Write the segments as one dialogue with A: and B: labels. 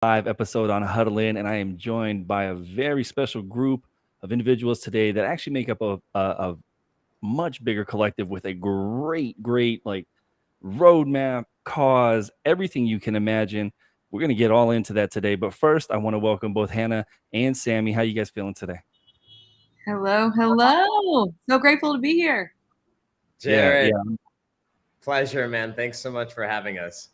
A: live episode on Huddle In, and I am joined by a very special group of individuals today that actually make up a much bigger collective with a great like roadmap, cause, everything you can imagine. We're gonna get all into that today, but first, I want to welcome both Hannah and Sammy. How you guys feeling today?
B: Hello, hello. So grateful to be here.
A: Yeah,
C: Jared,
A: yeah.
C: pleasure, man. Thanks so much for having us.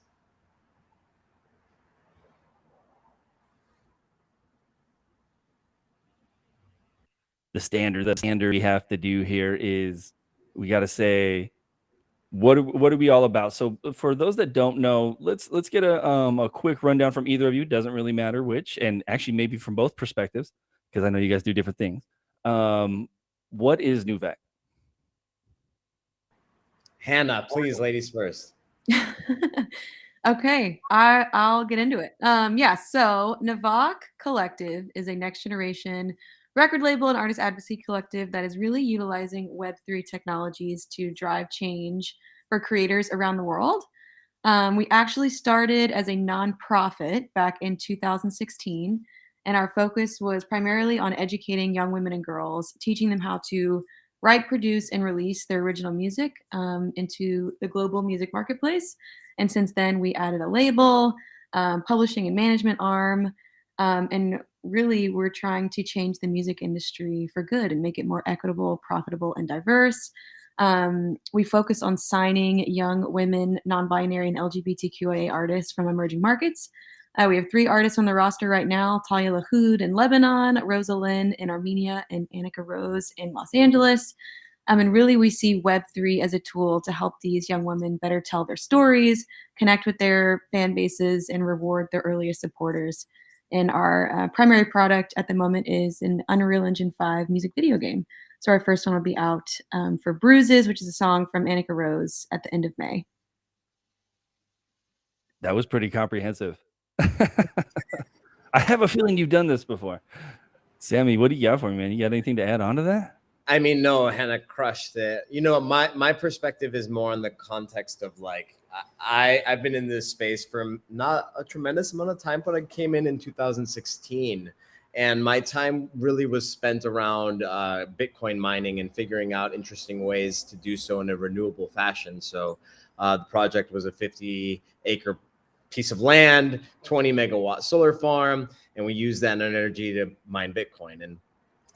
A: The standard we have to do here is we got to say what are we all about. So for those that don't know, let's get a quick rundown from either of you. Doesn't really matter which, and actually maybe from both perspectives, because I know you guys do different things. What is Nuvec?
C: Hannah, please, ladies first.
B: Okay, I'll get into it. So Navak Collective is a next generation record label and artist advocacy collective that is really utilizing Web3 technologies to drive change for creators around the world. We actually started as a nonprofit back in 2016, and our focus was primarily on educating young women and girls, teaching them how to write, produce, and release their original music into the global music marketplace. And since then, we added a label, publishing and management arm, and really we're trying to change the music industry for good and make it more equitable, profitable, and diverse. We focus on signing young women, non-binary, and LGBTQIA artists from emerging markets. We have 3 artists on the roster right now: Talia Lahoud in Lebanon, Rosalind in Armenia, and Annika Rose in Los Angeles. And really, we see Web3 as a tool to help these young women better tell their stories, connect with their fan bases, and reward their earliest supporters. And our primary product at the moment is an Unreal Engine 5 music video game. So our first one will be out for Bruises, which is a song from Annika Rose, at the end of May.
A: That was pretty comprehensive. I have a feeling you've done this before. Sammy, what do you got for me, man? You got anything to add on to that?
C: I mean, no, Hannah crushed it. My perspective is more in the context of like I've been in this space for not a tremendous amount of time, but I came in 2016, and my time really was spent around Bitcoin mining and figuring out interesting ways to do so in a renewable fashion. So the project was a 50-acre piece of land, 20-megawatt solar farm, and we used that energy to mine Bitcoin. And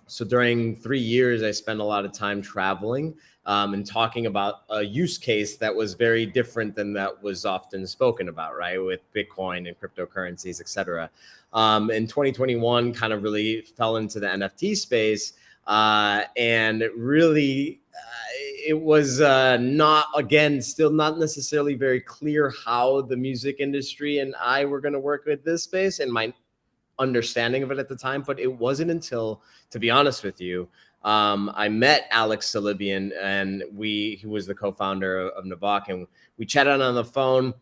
C: so during 3 years, I spent a lot of time traveling and talking about a use case that was very different than that was often spoken about, right? With Bitcoin and cryptocurrencies, et cetera. In 2021, kind of really fell into the NFT space. And it was still not necessarily very clear how the music industry and I were going to work with this space. And my understanding of it at the time, but it wasn't until, to be honest with you, I met Alex Salibian, and he was the co-founder of Navak, and we chatted on the phone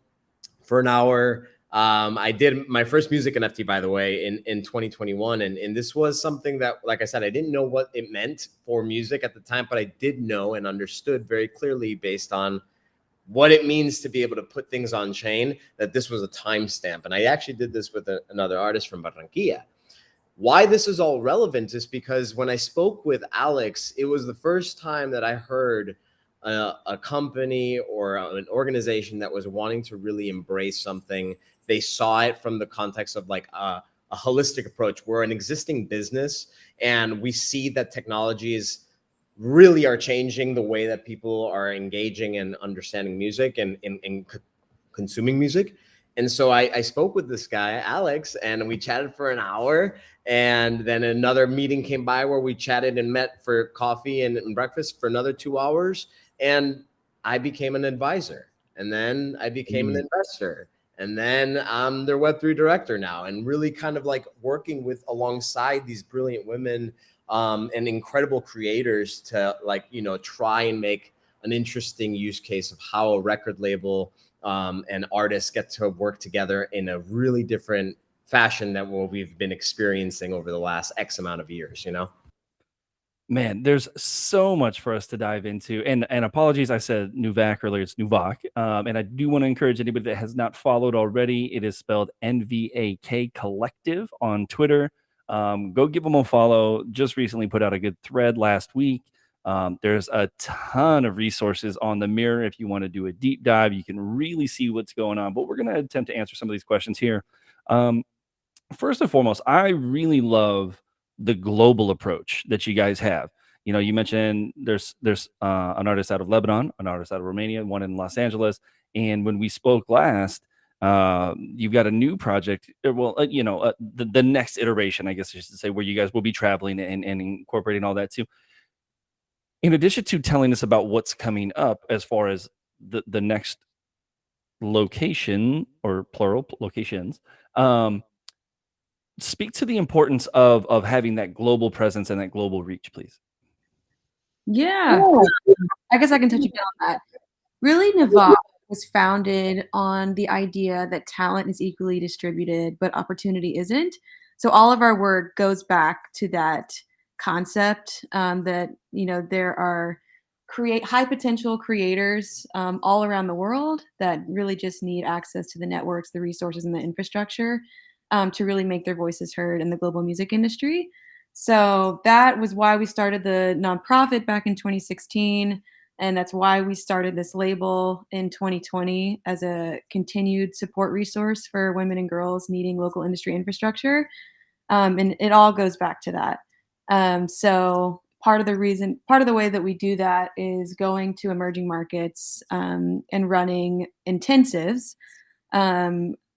C: for an hour. I did my first music NFT, by the way, in 2021, and this was something that, like I said, I didn't know what it meant for music at the time, but I did know and understood very clearly based on what it means to be able to put things on chain, that this was a timestamp. And I actually did this with another artist from Barranquilla. Why this is all relevant is because when I spoke with Alex, it was the first time that I heard a company or an organization that was wanting to really embrace something. They saw it from the context of like a holistic approach. We're an existing business, and we see that technologies really are changing the way that people are engaging and understanding music and consuming music. And so I spoke with this guy, Alex, and we chatted for an hour. And then another meeting came by where we chatted and met for coffee and breakfast for another 2 hours. And I became an advisor. And then I became an investor. And then I'm their Web3 director now, and really kind of like working with alongside these brilliant women and incredible creators to try and make an interesting use case of how a record label and artists get to work together in a really different fashion than what we've been experiencing over the last X amount of years,
A: Man, there's so much for us to dive into, and apologies, I said Nuvak earlier. It's Nuvak, and I do want to encourage anybody that has not followed already. It is spelled NVAK Collective on Twitter. Go give them a follow. Just recently put out a good thread last week. There's a ton of resources on the Mirror. If you want to do a deep dive, you can really see what's going on. But we're going to attempt to answer some of these questions here. First and foremost, I really love the global approach that you guys have. You know, you mentioned there's an artist out of Lebanon, an artist out of Romania, one in Los Angeles, and when we spoke last, you've got a new project. The next iteration, I guess I should say, where you guys will be traveling and incorporating all that too. In addition to telling us about what's coming up as far as the next location or plural locations, speak to the importance of having that global presence and that global reach, please.
B: Yeah, I guess I can touch again on that. Really, Navak was founded on the idea that talent is equally distributed, but opportunity isn't. So all of our work goes back to that concept, that there are create high potential creators all around the world that really just need access to the networks, the resources, and the infrastructure to really make their voices heard in the global music industry. So that was why we started the nonprofit back in 2016. And that's why we started this label in 2020 as a continued support resource for women and girls needing local industry infrastructure. And it all goes back to that. So part of the way that we do that is going to emerging markets and running intensives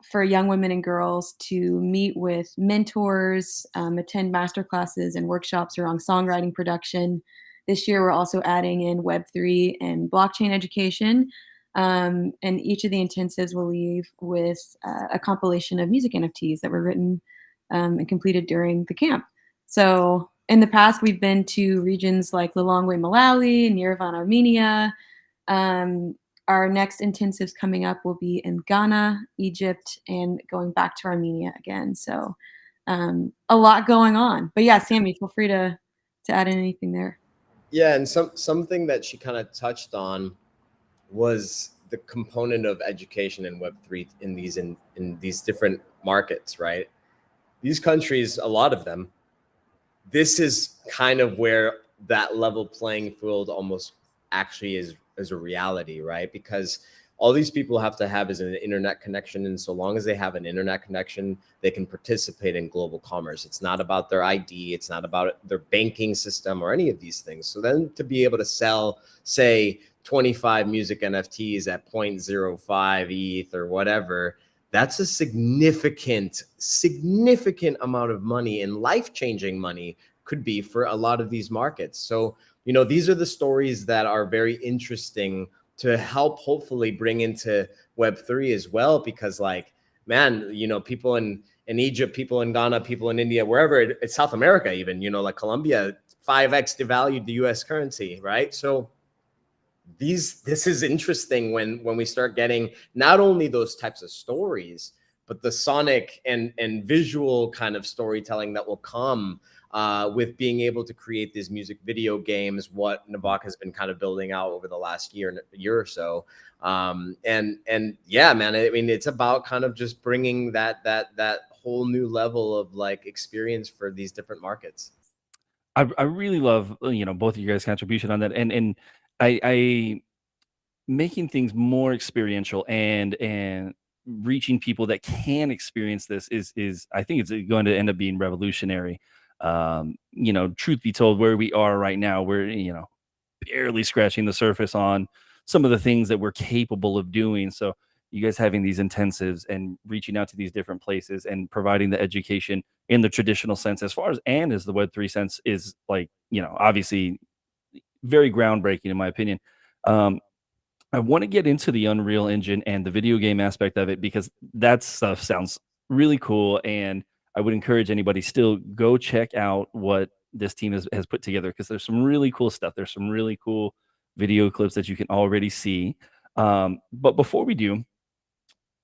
B: for young women and girls to meet with mentors, attend master classes and workshops around songwriting production. This year, we're also adding in Web3 and blockchain education. And each of the intensives will leave with a compilation of music NFTs that were written and completed during the camp. So in the past, we've been to regions like Lilongwe, Malawi, and Yerevan, Armenia. Our next intensives coming up will be in Ghana, Egypt, and going back to Armenia again. So a lot going on. But yeah, Sammy, feel free to add in anything there.
C: Yeah, and something that she kind of touched on was the component of education in Web3 in these different markets, right? These countries, a lot of them, this is kind of where that level playing field almost actually is a reality, right? Because all these people have to have is an internet connection. And so long as they have an internet connection, they can participate in global commerce. It's not about their ID. It's not about their banking system or any of these things. So then to be able to sell, say, 25 music NFTs at 0.05 ETH or whatever, that's a significant amount of money, and life-changing money could be for a lot of these markets. So, these are the stories that are very interesting to help hopefully bring into Web3 as well, because people in Egypt, people in Ghana, people in India, wherever it's South America, even, like Colombia, 5x devalued the US currency, right? So this is interesting when we start getting not only those types of stories, but the sonic and visual kind of storytelling that will come with being able to create these music video games, what Navak has been kind of building out over the last year or so. And yeah, man, I mean, it's about kind of just bringing that whole new level of experience for these different markets.
A: I really love both of you guys' contribution on that, and I making things more experiential and reaching people that can experience this is I think it's going to end up being revolutionary. Truth be told, where we are right now, we're barely scratching the surface on some of the things that we're capable of doing. So you guys having these intensives and reaching out to these different places and providing the education in the traditional sense as far as the Web3 sense is obviously very groundbreaking in my opinion. I want to get into the Unreal Engine and the video game aspect of it because that stuff sounds really cool. And I would encourage anybody still go check out what this team has put together because there's some really cool stuff. There's some really cool video clips that you can already see. But before we do,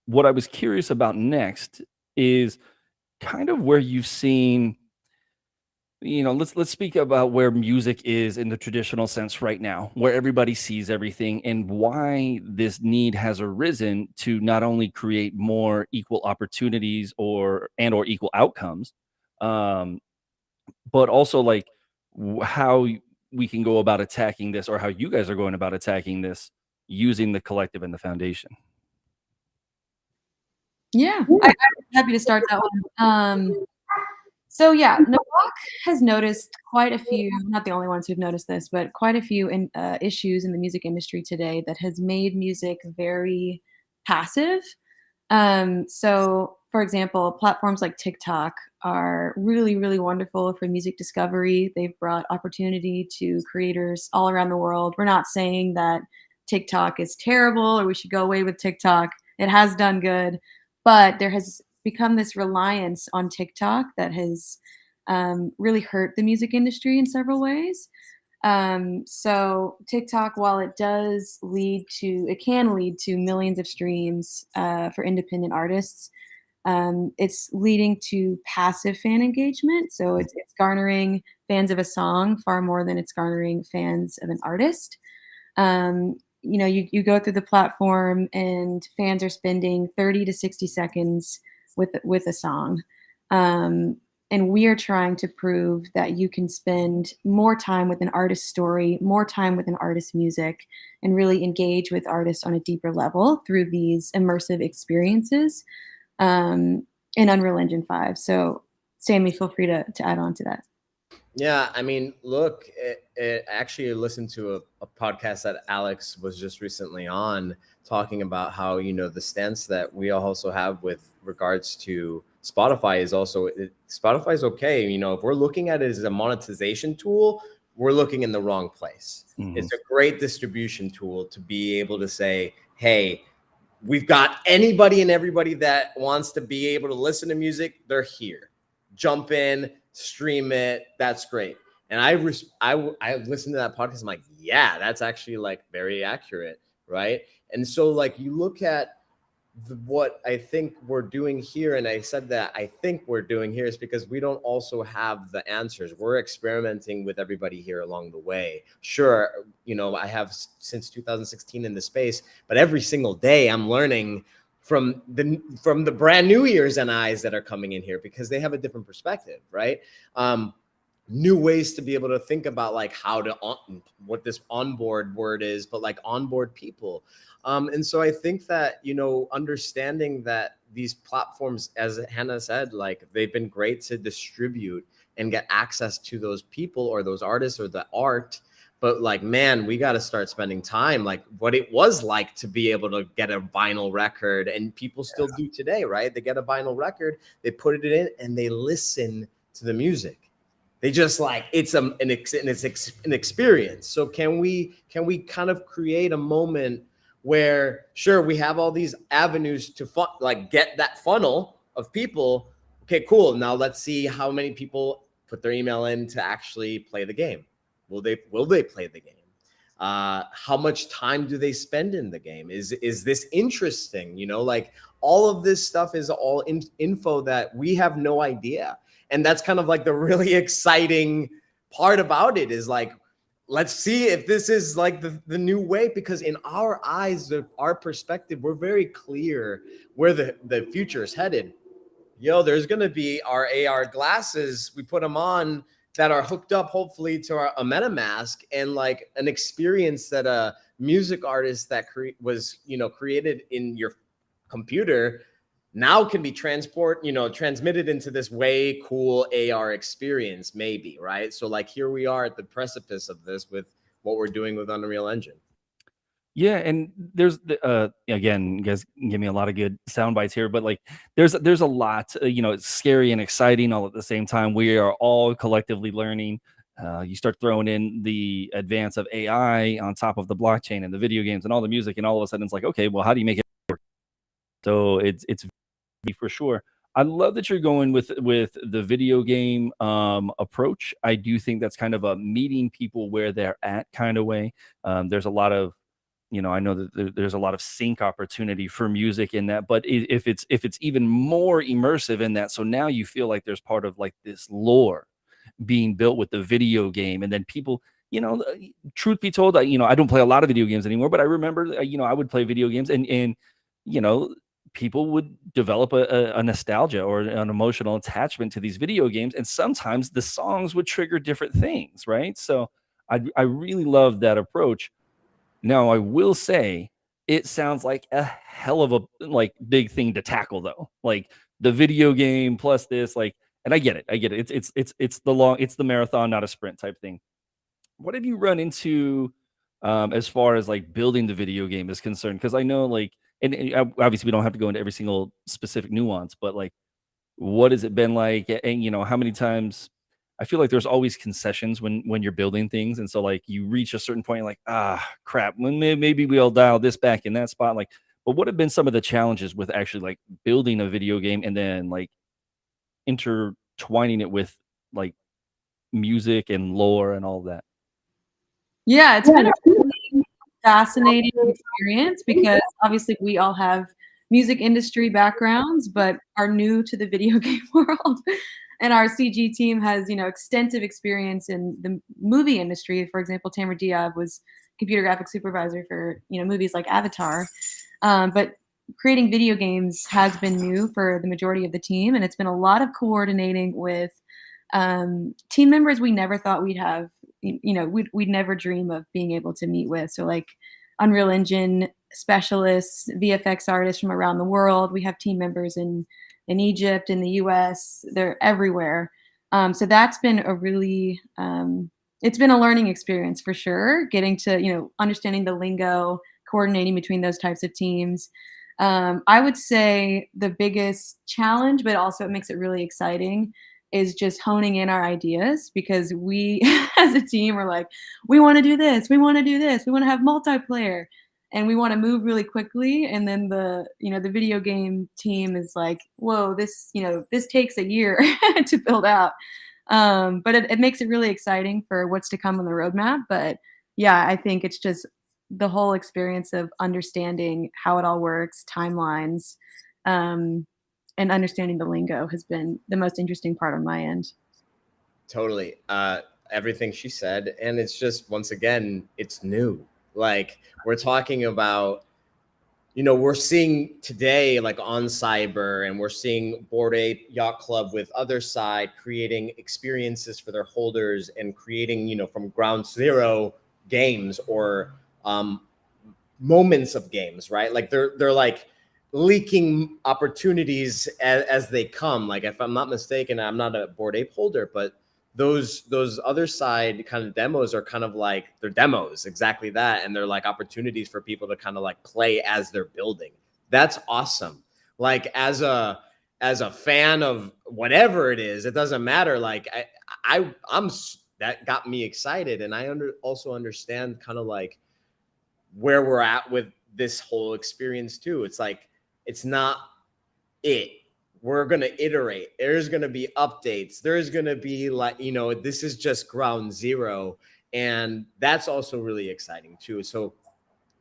A: what I was curious about next is kind of where you've seen let's speak about where music is in the traditional sense right now, where everybody sees everything, and why this need has arisen to not only create more equal opportunities or equal outcomes, um, but also like we can go about attacking this, or how you guys are going about attacking this using the collective and the foundation.
B: Yeah, I'm happy to start that one. So yeah, Nawak has noticed quite a few, not the only ones who've noticed this, but quite a few issues in the music industry today that has made music very passive. So, for example, platforms like TikTok are really, really wonderful for music discovery. They've brought opportunity to creators all around the world. We're not saying that TikTok is terrible or we should go away with TikTok. It has done good, but there has become this reliance on TikTok that has really hurt the music industry in several ways. So TikTok, while it can lead to millions of streams for independent artists. It's leading to passive fan engagement. So it's garnering fans of a song far more than it's garnering fans of an artist. You go through the platform and fans are spending 30 to 60 seconds with a song. Um, and we are trying to prove that you can spend more time with an artist's story, more time with an artist's music, and really engage with artists on a deeper level through these immersive experiences um, in Unreal Engine 5. So, Sammy, feel free to add on to that.
C: Yeah, I mean, look, it actually listened to a podcast that Alex was just recently on, talking about how, the stance that we also have with regards to Spotify is also Spotify is okay. If we're looking at it as a monetization tool, we're looking in the wrong place.
A: Mhm.
C: It's a great distribution tool to be able to say, hey, we've got anybody and everybody that wants to be able to listen to music, they're here. Jump in, stream it. That's great. And I listened to that podcast. I'm like, yeah, that's actually like very accurate, right? And so like you look at what I think we're doing here, and I said that I think we're doing here, is because we don't also have the answers. We're experimenting with everybody here along the way. Sure, I have since 2016 in the space, but every single day I'm learning from the brand new ears and eyes that are coming in here, because they have a different perspective, right? New ways to be able to think about like how to what this onboard word is, but like onboard people. And so I think that, understanding that these platforms, as Hannah said, like they've been great to distribute and get access to those people or those artists or the art. But like, man, we got to start spending time, like what it was like to be able to get a vinyl record, and people still do today, right? They get a vinyl record, they put it in, and they listen to the music. They just like it's an experience. So can we kind of create a moment where, sure, we have all these avenues to like get that funnel of people. Okay, cool. Now let's see how many people put their email in to actually play the game. Will they play the game? How much time do they spend in the game? Is this interesting? Like all of this stuff is all info that we have no idea. And that's kind of like the really exciting part about it, is like, let's see if this is like the new way, because in our eyes, our perspective, we're very clear where the future is headed. There's going to be our AR glasses. We put them on that are hooked up, hopefully, to a MetaMask, and like an experience that a music artist that was created in your computer now can be transmitted into this way cool AR experience, maybe, right? So like here we are at the precipice of this with what we're doing with Unreal Engine.
A: Yeah, and there's again, you guys give me a lot of good sound bites here, but like there's a lot, it's scary and exciting all at the same time. We are all collectively learning. You start throwing in the advance of AI on top of the blockchain and the video games and all the music, and all of a sudden it's like, okay, well, how do you make it work? So it's for sure. I love that you're going with the video game approach. I do think that's kind of a meeting people where they're at kind of way. There's a lot of, I know that there's a lot of sync opportunity for music in that, but if it's even more immersive in that, so now you feel like there's part of like this lore, being built with the video game, and then people, truth be told, I don't play a lot of video games anymore, but I remember, I would play video games, and you know people would develop a nostalgia or an emotional attachment to these video games, and sometimes the songs would trigger different things, right? So I really love that approach. Now, I will say it sounds like a hell of a, like, big thing to tackle, though. Like, the video game plus this, like, and I get it. I get it. It's the marathon, not a sprint type thing. What have you run into, as far as, like, building the video game is concerned? Because I know, like, and obviously we don't have to go into every single specific nuance, but, like, what has it been like? And how many times I feel like there's always concessions when you're building things, and so, like, you reach a certain point, you're like, crap, maybe we'll dial this back in that spot. Like, but what have been some of the challenges with actually, like, building a video game and then, like, intertwining it with, like, music and lore and all of that?
B: Yeah, it's been a really fascinating experience because obviously we all have music industry backgrounds, but are new to the video game world. And our CG team has, extensive experience in the movie industry. For example, Tamara Diab was computer graphics supervisor for, movies like Avatar. But creating video games has been new for the majority of the team, and it's been a lot of coordinating with team members we never thought we'd have. We'd never dream of being able to meet with. So, like, Unreal Engine specialists, VFX artists from around the world. We have team members in Egypt, in the US, they're everywhere. So that's been a really, it's been a learning experience for sure, getting to, understanding the lingo, coordinating between those types of teams. I would say the biggest challenge, but also it makes it really exciting, is just honing in our ideas, because we as a team are like, we want to do this, we want to do this, we want to have multiplayer, and we want to move really quickly. And then the video game team is like, whoa, this takes a year to build out. But it makes it really exciting for what's to come on the roadmap. But yeah, I think it's just the whole experience of understanding how it all works, timelines, and understanding the lingo has been the most interesting part on my end.
C: Totally. Everything she said. And it's just, once again, it's new. Like, we're talking about, we're seeing today, like, on Cyber, and we're seeing Bored Ape Yacht Club with Other Side creating experiences for their holders and creating, from ground zero games or moments of games, right? Like, they're like leaking opportunities as they come. Like, if I'm not mistaken, I'm not a Bored Ape holder, but those Other Side kind of demos are kind of like, they're demos, exactly that, and they're like opportunities for people to kind of like play as they're building. That's awesome. Like, as a fan of whatever it is, it doesn't matter. Like, I'm that got me excited, and I also understand kind of like where we're at with this whole experience too. It's like, it's not it. We're going to iterate. There's going to be updates. There's going to be, like, this is just ground zero. And that's also really exciting too. So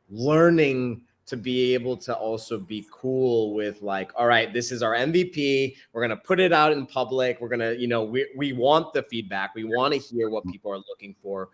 C: learning to be able to also be cool with, like, all right, this is our MVP. We're going to put it out in public. We're going to, we want the feedback. We want to hear what people are looking for.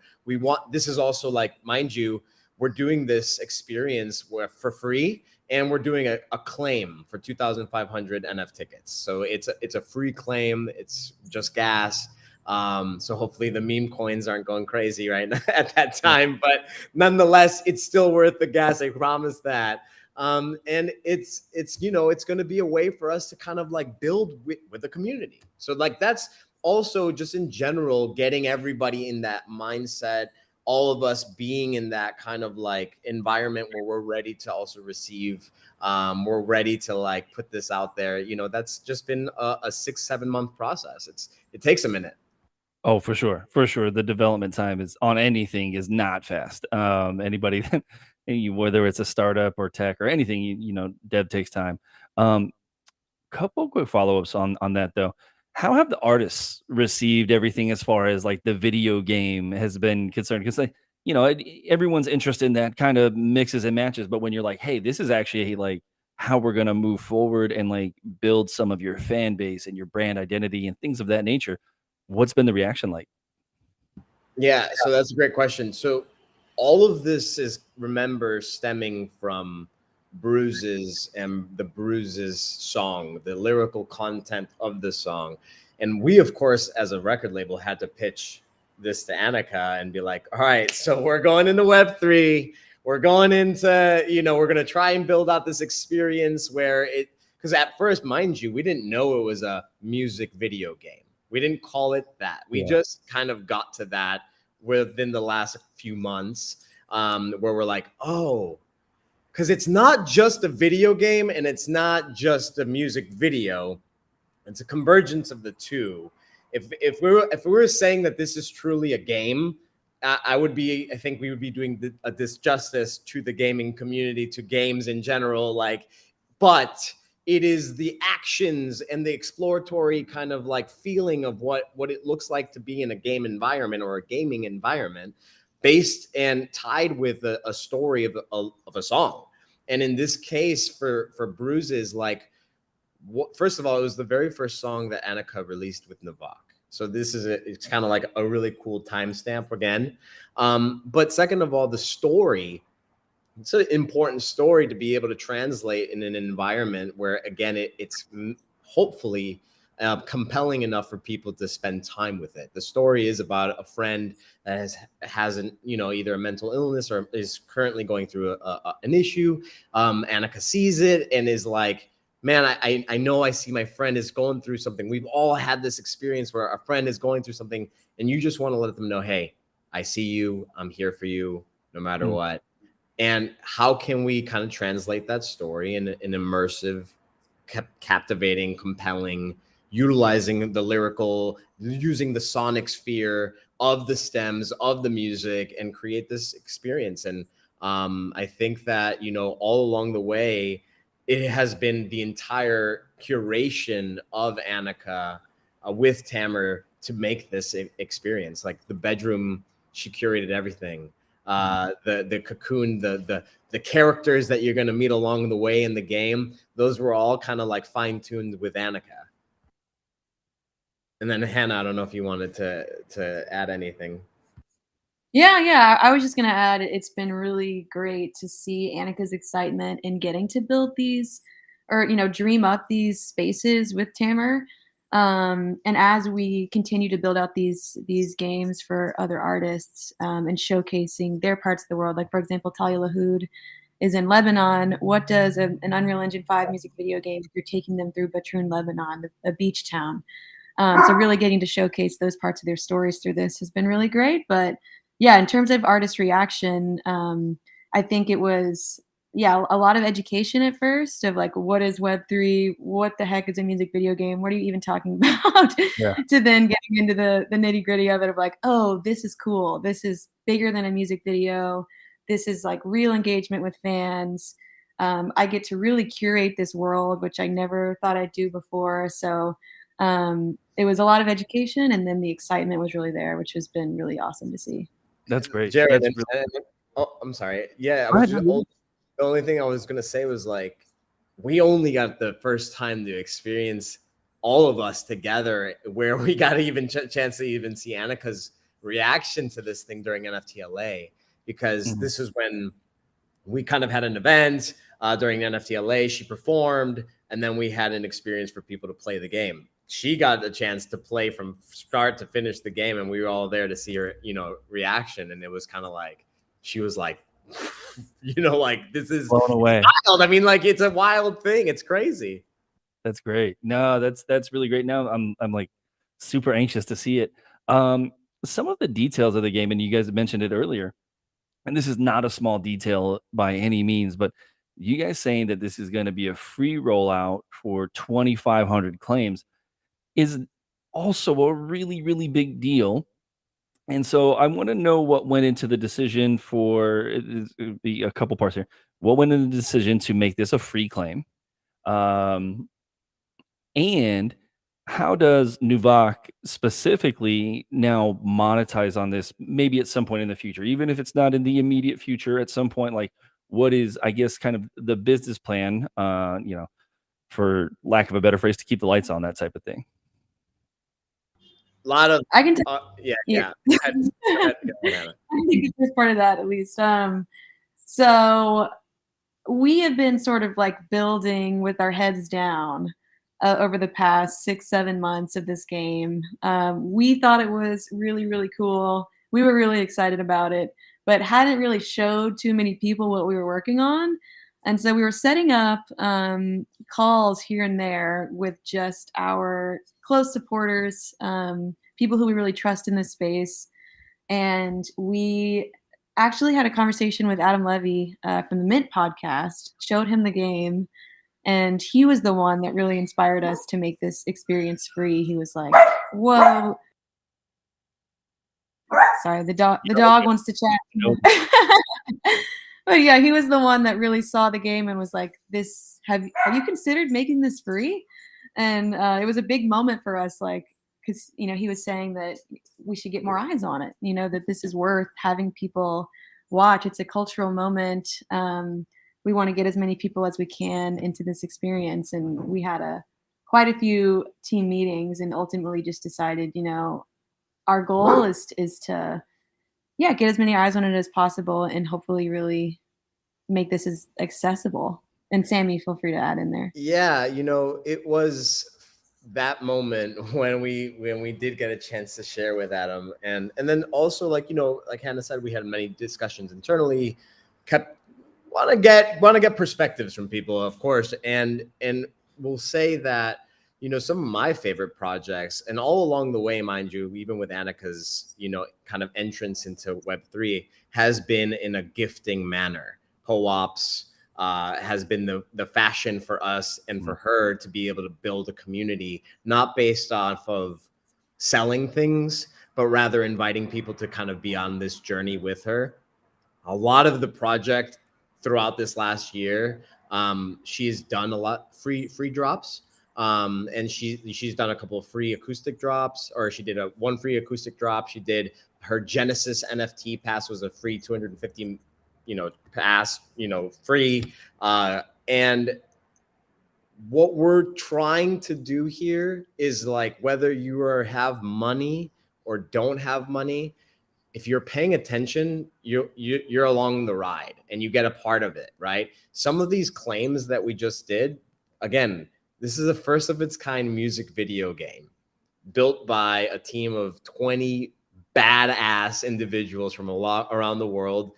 C: This is also, like, mind you, we're doing this experience for free, and we're doing a claim for 2,500 NF tickets. So it's a free claim. It's just gas. So hopefully the meme coins aren't going crazy right now at that time, but nonetheless, it's still worth the gas. I promise that. And it's going to be a way for us to kind of like build with the community. So, like, that's also just in general, getting everybody in that mindset, all of us being in that kind of like environment where we're ready to also receive, we're ready to like put this out there. That's just been a 6-7 month process. It takes a minute.
A: Oh, for sure. For sure. The development time is on anything is not fast. Anybody, whether it's a startup or tech or anything, dev takes time. Couple quick follow-ups on that though. How have the artists received everything as far as like the video game has been concerned? Because everyone's interest in that kind of mixes and matches. But when you're like, hey, this is actually like how we're gonna move forward and like build some of your fan base and your brand identity and things of that nature, What's been the reaction like?
C: Yeah, so that's a great question. So all of this is, remember, stemming from Bruises and the Bruises song, the lyrical content of the song. And we, of course, as a record label, had to pitch this to Annika and be like, all right, so we're going into Web3. We're going into, we're going to try and build out this experience where because at first, mind you, we didn't know it was a music video game. We didn't call it that. We just kind of got to that within the last few months, where we're like, oh, because it's not just a video game and it's not just a music video. It's a convergence of the two. If we were saying that this is truly a game, I think we would be doing a disjustice to the gaming community, to games in general. But it is the actions and the exploratory kind of like feeling of what it looks like to be in a game environment or a gaming environment, based and tied with a story of a song. And in this case, for Bruises, first of all, it was the very first song that Annika released with Navak. So it's kind of like a really cool timestamp again. But second of all, the story. It's an important story to be able to translate in an environment where, again, it's hopefully compelling enough for people to spend time with it. The story is about a friend that hasn't, either a mental illness or is currently going through an issue. Annika sees it and is like, man, I know I see my friend is going through something. We've all had this experience where a friend is going through something, and you just want to let them know, hey, I see you. I'm here for you no matter what. And how can we kind of translate that story in an immersive, captivating, compelling, utilizing the lyrical, using the sonic sphere of the stems of the music, and create this experience? And I think that, all along the way, it has been the entire curation of Annika with Tamer to make this experience. Like the bedroom, she curated everything. The cocoon, the characters that you're going to meet along the way in the game, those were all kind of like fine-tuned with Annika. And then Hannah, I don't know if you wanted to add anything.
B: Yeah. I was just gonna add, it's been really great to see Annika's excitement in getting to build these, or dream up these spaces with Tamer. And as we continue to build out these games for other artists, and showcasing their parts of the world, like for example, Talia Lahoud is in Lebanon. What does an Unreal Engine 5 music video game if you're taking them through Batroun, Lebanon, a beach town? So really getting to showcase those parts of their stories through this has been really great. But yeah, in terms of artist reaction, I think it was, a lot of education at first of like, what is Web3? What the heck is a music video game? What are you even talking about?
A: Yeah.
B: To then getting into the nitty gritty of it of like, oh, this is cool. This is bigger than a music video. This is like real engagement with fans. I get to really curate this world, which I never thought I'd do before. So it was a lot of education, and then the excitement was really there, which has been really awesome to see.
A: That's great.
C: Jared,
A: That's really
C: oh, I'm sorry. Yeah,
A: Go ahead.
C: the only thing I was going to say was like, we only got the first time to experience all of us together, where we got even chance to even see Annika's reaction to this thing during NFTLA, because this is when we kind of had an event during NFTLA. She performed, and then we had an experience for people to play the game. She got a chance to play from start to finish the game, and we were all there to see her, reaction. And it was kind of like, she was like, like, this is
A: blown away.
C: wild. I mean, like, it's a wild thing. It's crazy.
A: That's great. No, that's really great. Now I'm like super anxious to see it. Some of the details of the game, and you guys mentioned it earlier, and this is not a small detail by any means, but you guys saying that this is going to be a free rollout for 2,500 claims is also a really, really big deal. And so I want to know what went into the decision for it'd be a couple parts here. What went into the decision to make this a free claim? Um, and how does Nuvak specifically now monetize on this, maybe at some point in the future, even if it's not in the immediate future, at some point, like what is, I guess, kind of the business plan, for lack of a better phrase, to keep the lights on, that type of thing?
C: lot of
B: I can tell
C: yeah,
B: you.
C: yeah. Go ahead. Go ahead, go ahead, Hannah.
B: I think the first part of that at least. So we have been sort of like building with our heads down over the past 6, 7 months of this game. We thought it was really, really cool. We were really excited about it, but hadn't really showed too many people what we were working on. And so we were setting up calls here and there with just our close supporters, people who we really trust in this space. And we actually had a conversation with Adam Levy from the Mint podcast, showed him the game, and he was the one that really inspired us to make this experience free. He was like, "Whoa, sorry, the dog wants to
A: Nope.
B: chat." But yeah, he was the one that really saw the game and was like, "This have you considered making this free?" And it was a big moment for us, like because he was saying that we should get more eyes on it. That this is worth having people watch. It's a cultural moment. We want to get as many people as we can into this experience, and we had quite a few team meetings, and ultimately just decided, our goal is to get as many eyes on it as possible, and hopefully really make this as accessible. And Sammy, feel free to add in there.
C: Yeah, it was that moment when we did get a chance to share with Adam, and then also like like Hannah said, we had many discussions internally, kept want to get perspectives from people, of course, and we'll say that some of my favorite projects, and all along the way, mind you, even with Annika's kind of entrance into Web3, has been in a gifting manner. Co-ops has been the fashion for us and for her to be able to build a community, not based off of selling things, but rather inviting people to kind of be on this journey with her. A lot of the project throughout this last year, she's done a lot free drops. And she's done a couple of free acoustic drops, or she did one free acoustic drop. She did her Genesis NFT pass was a free 250 pass, free. And what we're trying to do here is, like, whether you have money or don't have money, if you're paying attention, you're along the ride and you get a part of it, right? Some of these claims that we just did, again, this is a first of its kind music video game built by a team of 20 badass individuals from around the world,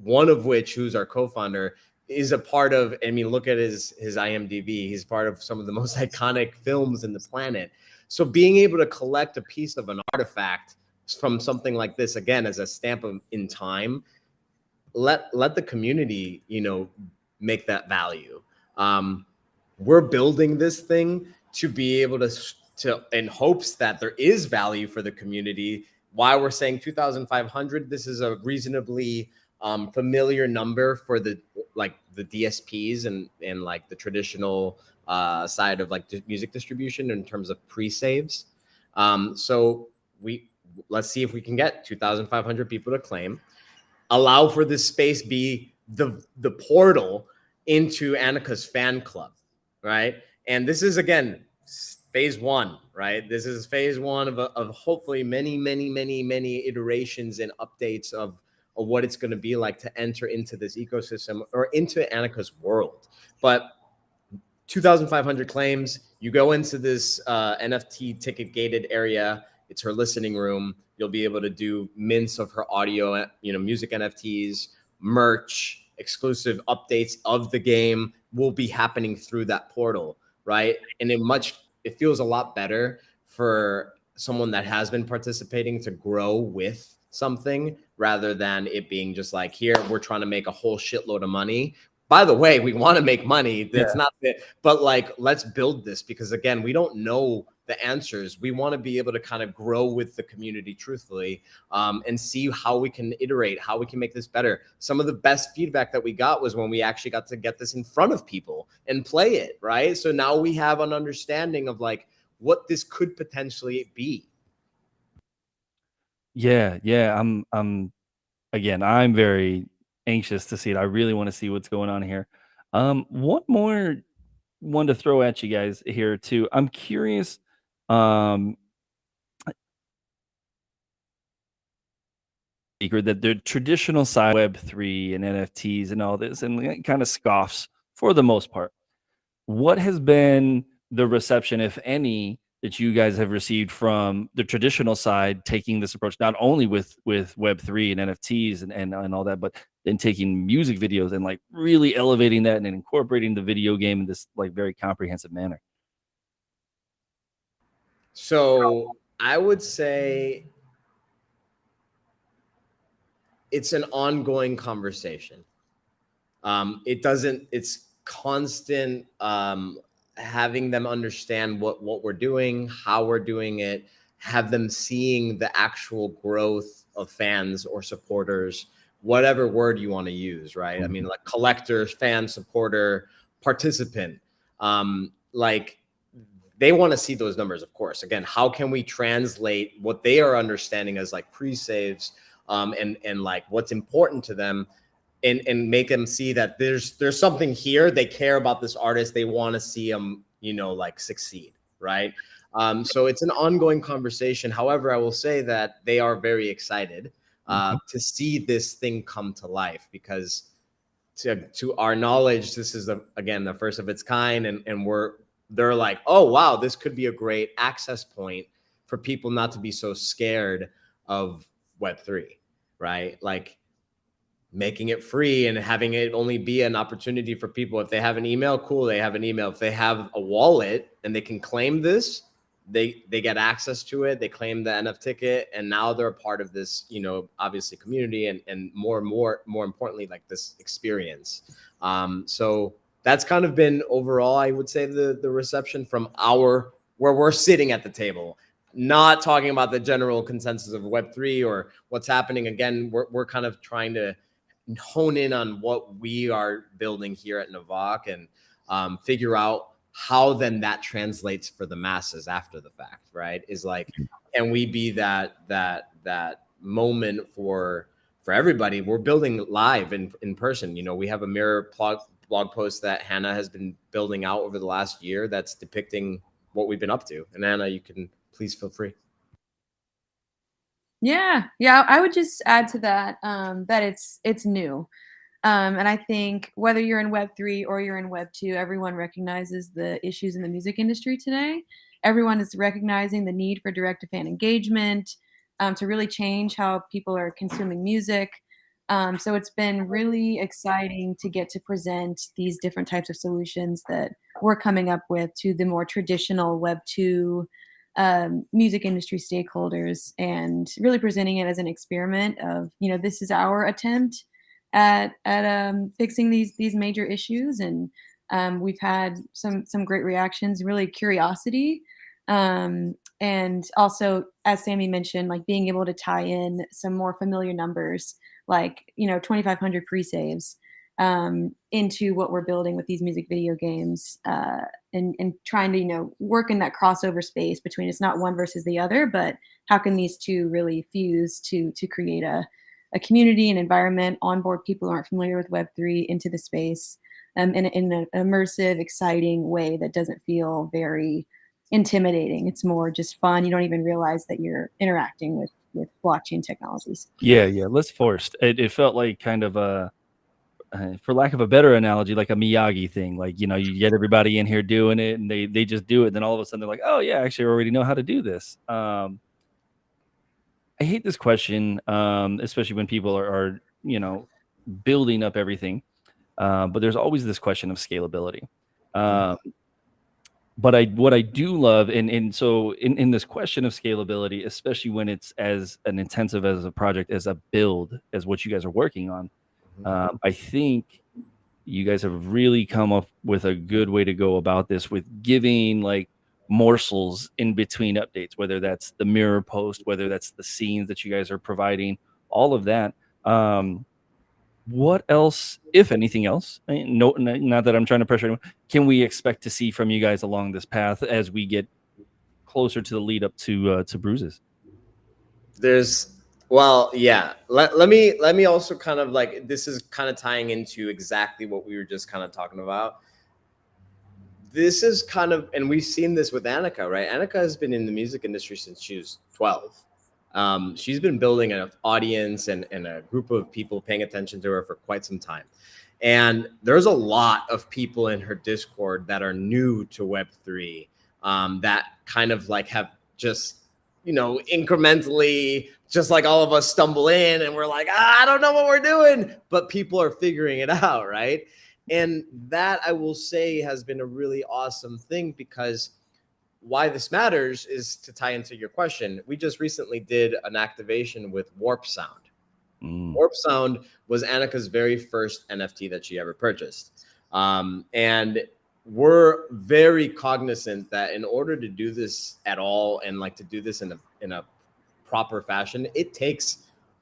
C: one of which, who's our co-founder, is a part of, I mean, look at his IMDb. He's part of some of the most iconic films in the planet. So being able to collect a piece of an artifact from something like this, again, as a stamp in time, let the community, make that value. We're building this thing to be able to in hopes that there is value for the community. Why we're saying 2,500, this is a reasonably familiar number for the DSPs and like the traditional side of like music distribution in terms of pre-saves. So let's see if we can get 2,500 people to claim, allow for this space be the portal into Annika's fan club, right? And this is, again, phase one, right? This is phase one of hopefully many iterations and updates of what it's going to be like to enter into this ecosystem or into Annika's world. But 2,500 claims, you go into this NFT ticket gated area. It's her listening room. You'll be able to do mints of her audio, music NFTs, merch, exclusive updates of the game will be happening through that portal, right? And it feels a lot better for someone that has been participating to grow with something rather than it being just like, here, we're trying to make a whole shitload of money. By the way, we want to make money. That's not it. But like, let's build this, because again, we don't know the answers. We want to be able to kind of grow with the community truthfully, and see how we can iterate, how we can make this better. Some of the best feedback that we got was when we actually got to get this in front of people and play it, right? So now we have an understanding of like what this could potentially be.
A: Yeah, again, I'm very anxious to see it. I really want to see what's going on here. One more one to throw at you guys here too. I'm curious. Um, secret that the traditional side Web3 and NFTs and all this, and it kind of scoffs for the most part. What has been the reception, if any, that you guys have received from the traditional side, taking this approach not only with Web3 and NFTs and all that, but then taking music videos and like really elevating that and then incorporating the video game in this like very comprehensive manner?
C: So I would say it's an ongoing conversation. It's constant, having them understand what we're doing, how we're doing it, have them seeing the actual growth of fans or supporters, whatever word you want to use, right? I mean, like collector, fan, supporter, participant. Like they want to see those numbers, of course. Again, how can we translate what they are understanding as like pre-saves, and like what's important to them, and make them see that there's something here. They care about this artist. They want to see them, like succeed, right? So it's an ongoing conversation. However, I will say that they are very excited to see this thing come to life, because to our knowledge, this is again the first of its kind, and they're like, oh wow, this could be a great access point for people not to be so scared of Web3, right? Like making it free and having it only be an opportunity for people. If they have an email, cool, they have an email. If they have a wallet and they can claim this, they get access to it. They claim the NF ticket, and now they're a part of this, obviously community, and more importantly, like this experience. So that's kind of been overall, I would say, the reception from where we're sitting at the table. Not talking about the general consensus of Web3 or what's happening. Again, we're kind of trying to hone in on what we are building here at Navok, and figure out how then that translates for the masses after the fact, right? Is like, can we be that moment for everybody? We're building live in person. We have a Mirror blog post that Hannah has been building out over the last year that's depicting what we've been up to. And Hannah, you can please feel free.
B: Yeah, I would just add to that, that it's new. And I think whether you're in Web3 or you're in Web2, everyone recognizes the issues in the music industry today. Everyone is recognizing the need for direct-to-fan engagement, to really change how people are consuming music. So it's been really exciting to get to present these different types of solutions that we're coming up with to the more traditional Web2 music industry stakeholders, and really presenting it as an experiment of, this is our attempt at fixing these major issues. And we've had some great reactions, really curiosity, and also, as Sammy mentioned, like being able to tie in some more familiar numbers, like 2,500 pre-saves, into what we're building with these music video games, and trying to work in that crossover space between, it's not one versus the other, but how can these two really fuse to create a community and environment, onboard people who aren't familiar with Web3 into the space, in an immersive, exciting way that doesn't feel very intimidating. It's more just fun. You don't even realize that you're interacting with blockchain technologies.
A: Yeah, less forced. It felt like kind of a, for lack of a better analogy, like a Miyagi thing. Like, you get everybody in here doing it, and they just do it. And then all of a sudden they're like, oh yeah, actually I already know how to do this. I hate this question, especially when people are building up everything. But there's always this question of scalability. But what I do love, and so in this question of scalability, especially when it's as an intensive as a project, as a build, as what you guys are working on, I think you guys have really come up with a good way to go about this, with giving like morsels in between updates, whether that's the mirror post, whether that's the scenes that you guys are providing, all of that. What else, if anything else, no, not that I'm trying to pressure anyone, can we expect to see from you guys along this path as we get closer to the lead up to Bruises?
C: Let me also kind of like, this is kind of tying into exactly what we were just kind of talking about. This is kind of, and we've seen this with Annika, right? Annika has been in the music industry since she was 12. She's been building an audience and a group of people paying attention to her for quite some time. And there's a lot of people in her Discord that are new to Web3, that kind of like have just, incrementally, just like all of us stumble in and we're like, I don't know what we're doing, but people are figuring it out, right? And that, I will say, has been a really awesome thing, because why this matters is to tie into your question. We just recently did an activation with Warp Sound. Warp Sound was Annika's very first NFT that she ever purchased. And we're very cognizant that in order to do this at all, and like to do this in a proper fashion, it takes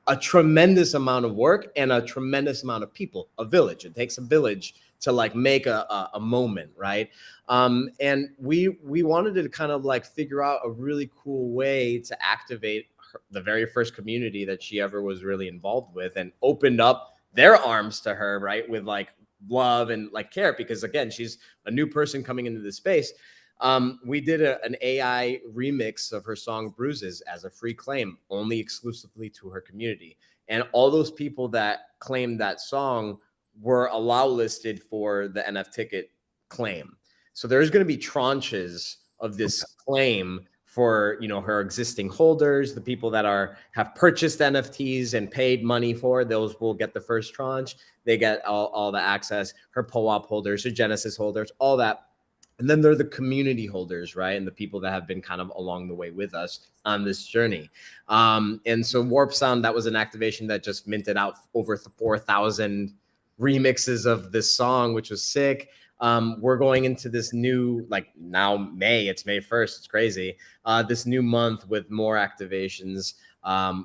C: a tremendous amount of work and a tremendous amount of people, a village. It takes a village to like make a moment, right? And we wanted to kind of like figure out a really cool way to activate the very first community that she ever was really involved with, and opened up their arms to her, right, with like love and like care, because again, she's a new person coming into the space. We did an AI remix of her song Bruises as a free claim, only exclusively to her community. And all those people that claimed that song were allow listed for the NF ticket claim. So there's going to be tranches of this claim for her existing holders. The people that have purchased NFTs and paid money for those will get the first tranche. They get all the access. Her POAP holders, her Genesis holders, all that. And then there are the community holders, right? And the people that have been kind of along the way with us on this journey. And so Warp Sound, that was an activation that just minted out over 4,000 remixes of this song, which was sick. We're going into this new, like now May, it's May 1st. It's crazy. This new month with more activations,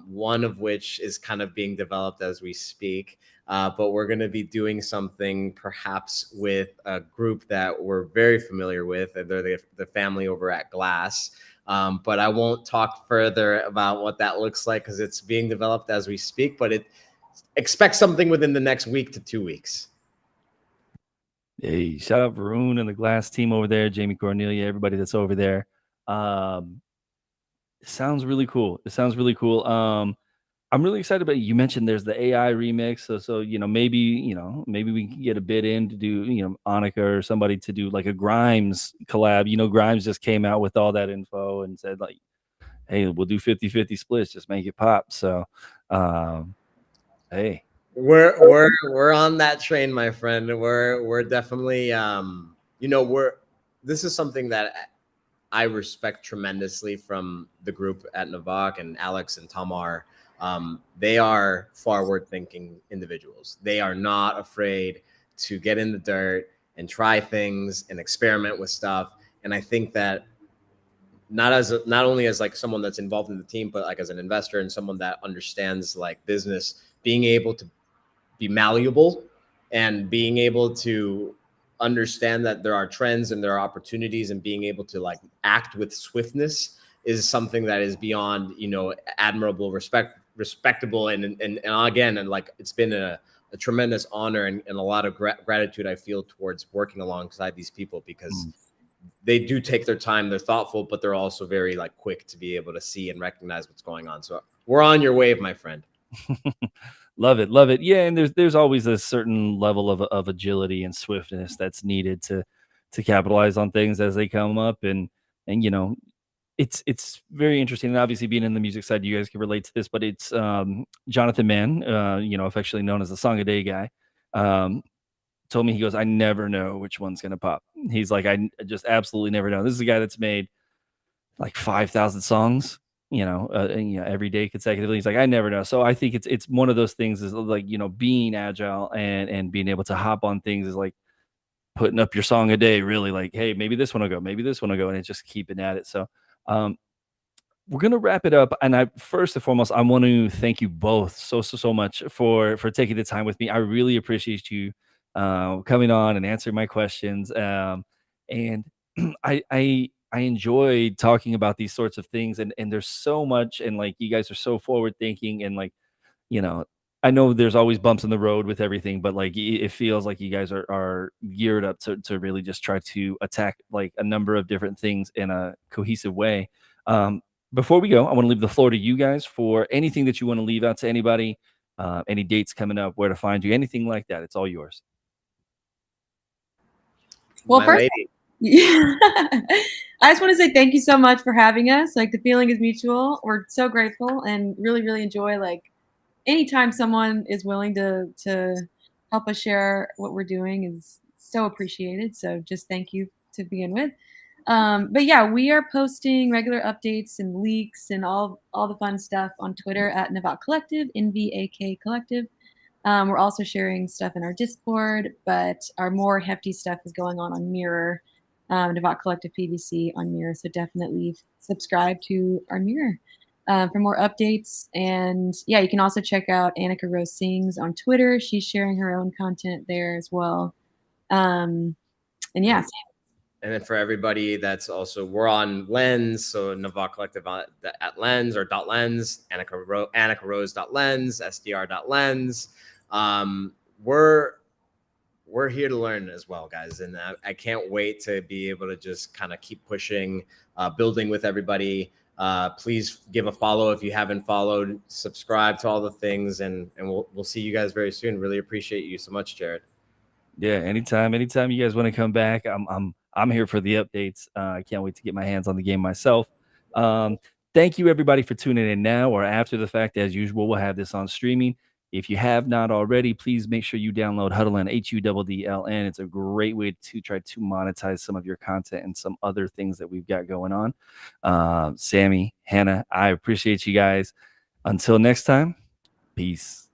C: one of which is kind of being developed as we speak. But we're going to be doing something perhaps with a group that we're very familiar with. They're the family over at Glass. But I won't talk further about what that looks like because it's being developed as we speak. But expect something within the next week to 2 weeks.
A: Hey, shout out Varun and the Glass team over there, Jamie Cornelia, everybody that's over there. It sounds really cool. I'm really excited about it. You mentioned there's the AI remix. So maybe we can get a bid in to do, Annika or somebody to do like a Grimes collab. Grimes just came out with all that info and said like, hey, we'll do 50-50 splits, just make it pop. So hey.
C: We're on that train, my friend. We're definitely this is something that I respect tremendously from the group at Navak and Alex and Tamar. They are forward-thinking individuals. They are not afraid to get in the dirt and try things and experiment with stuff. And I think that not only as like someone that's involved in the team, but like as an investor and someone that understands like business, being able to be malleable and being able to understand that there are trends and there are opportunities, and being able to like act with swiftness is something that is beyond, admirable, respectable. And again, and like, it's been a tremendous honor and a lot of gratitude I feel towards working alongside these people, because they do take their time. They're thoughtful, but they're also very like quick to be able to see and recognize what's going on. So we're on your wave, my friend.
A: Love it. Yeah, and there's always a certain level of agility and swiftness that's needed to capitalize on things as they come up, and it's very interesting. And obviously, being in the music side, you guys can relate to this, but it's Jonathan Mann, affectionately known as the Song a Day guy, told me, he goes, I never know which one's gonna pop. He's like, I just absolutely never know. This is a guy that's made like 5,000 songs, every day consecutively. He's like, I never know. So I think it's one of those things is like, being agile and being able to hop on things is like putting up your song a day, really like, hey, maybe this one will go, maybe this one will go, and it's just keeping at it. So we're gonna wrap it up. And I first and foremost, I want to thank you both so much for taking the time with me. I really appreciate you coming on and answering my questions. And I enjoy talking about these sorts of things, and there's so much, and like you guys are so forward thinking, and like, I know there's always bumps in the road with everything, but like it feels like you guys are geared up to really just try to attack like a number of different things in a cohesive way. before we go, I want to leave the floor to you guys for anything that you want to leave out to anybody, any dates coming up, where to find you, anything like that. It's all yours.
B: Well,
C: My
B: first,
C: lady.
B: I just want to say thank you so much for having us. Like, the feeling is mutual. We're so grateful and really, really enjoy, like, anytime someone is willing to help us share what we're doing is so appreciated. So just thank you to begin with. But yeah, we are posting regular updates and leaks and all the fun stuff on Twitter at Navak Collective, NVAK Collective. We're also sharing stuff in our Discord, but our more hefty stuff is going on Mirror, Navak Collective PVC on Mirror. So definitely subscribe to our Mirror for more updates. And yeah, you can also check out Annika Rose Sings on Twitter. She's sharing her own content there as well. And yeah.
C: And then for everybody that's also, we're on Lens, so Navak Collective at Lens or .lens, Annika Rose.lens, SDR.lens. We're here to learn as well, guys, and I can't wait to be able to just kind of keep pushing, building with everybody. Please give a follow if you haven't followed, subscribe to all the things, and we'll see you guys very soon. Really appreciate you so much, Jared.
A: Yeah, anytime you guys want to come back, I'm here for the updates. I can't wait to get my hands on the game myself. Thank you everybody for tuning in now or after the fact. As usual, we'll have this on streaming. If you have not already, please make sure you download Huddln, HUDDLN. It's a great way to try to monetize some of your content and some other things that we've got going on. Sammy, Hannah, I appreciate you guys. Until next time, peace.